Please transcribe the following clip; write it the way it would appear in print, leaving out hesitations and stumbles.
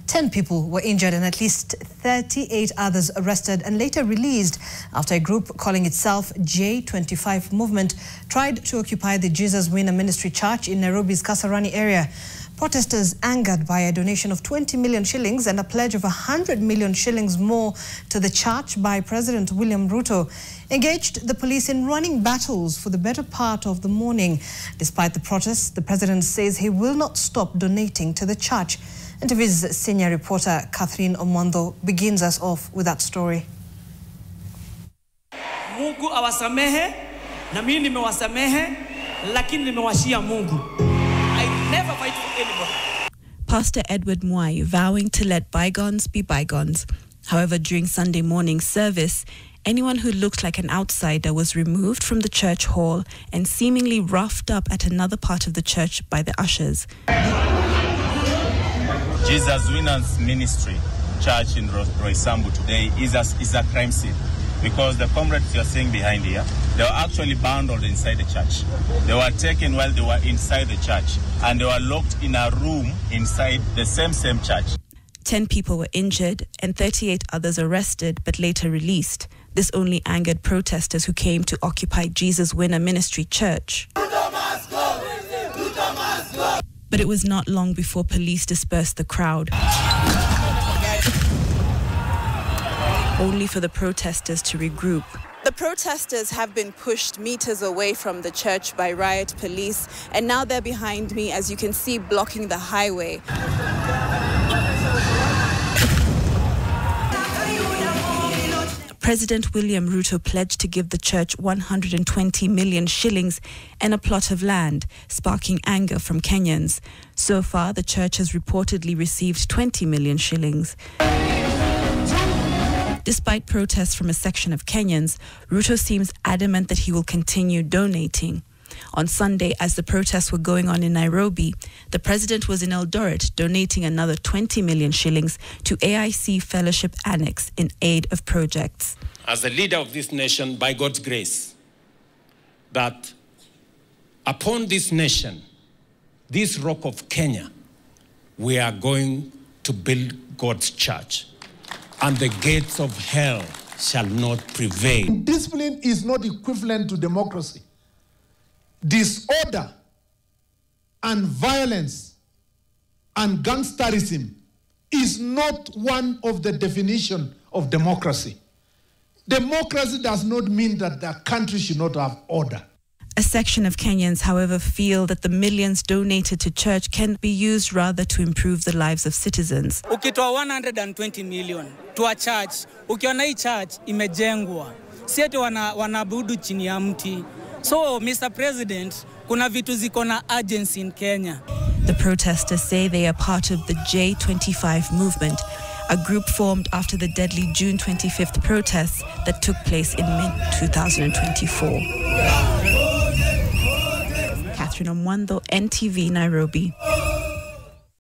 10 people were injured and at least 38 others arrested and later released after a group calling itself J25 Movement tried to occupy the Jesus Winner Ministry Church in Nairobi's Kasarani area. Protesters, angered by a donation of 20 million shillings and a pledge of 100 million shillings more to the church by President William Ruto, engaged the police in running battles for the better part of the morning. Despite the protests, the president says he will not stop donating to the church. NTV's senior reporter Catherine Omwando begins us off with that story. Mungu awasamehe na mimi nimewasamehe lakini nimewashia Mungu. I never fight for anybody. Pastor Edward Mwai vowing to let bygones be bygones. However, during Sunday morning service, anyone who looked like an outsider was removed from the church hall and seemingly roughed up at another part of the church by the ushers. Jesus Winners Ministry Church in Roysambu today is a crime scene, because the comrades you are seeing behind here, they were actually bundled inside the church. They were taken while they were inside the church, and they were locked in a room inside the same church. 10 people were injured and 38 others arrested but later released. This only angered protesters who came to occupy Jesus Winner Ministry Church. But it was not long before police dispersed the crowd, only for the protesters to regroup. The protesters have been pushed meters away from the church by riot police, and now they're behind me, as you can see, blocking the highway. President William Ruto pledged to give the church 120 million shillings and a plot of land, sparking anger from Kenyans. So far, the church has reportedly received 20 million shillings. Despite protests from a section of Kenyans, Ruto seems adamant that he will continue donating. On Sunday, as the protests were going on in Nairobi, the president was in Eldoret donating another 20 million shillings to AIC Fellowship Annex in aid of projects. As the leader of this nation, by God's grace, that upon this nation, this rock of Kenya, we are going to build God's church, and the gates of hell shall not prevail. Discipline is not equivalent to democracy. Disorder and violence and gangsterism is not one of the definition of democracy. Democracy does not mean that the country should not have order. A section of Kenyans, however, feel that the millions donated to church can be used rather to improve the lives of citizens. Ukitoa 120 million to a church, ukiona hii church imejengwa, si eti wanaabudu chini ya mti. So, Mr. President, kuna vitu ziko na urgency in Kenya. The protesters say they are part of the J25 movement, a group formed after the deadly June 25th protests that took place in mid-2024. Catherine Omwando, NTV, Nairobi.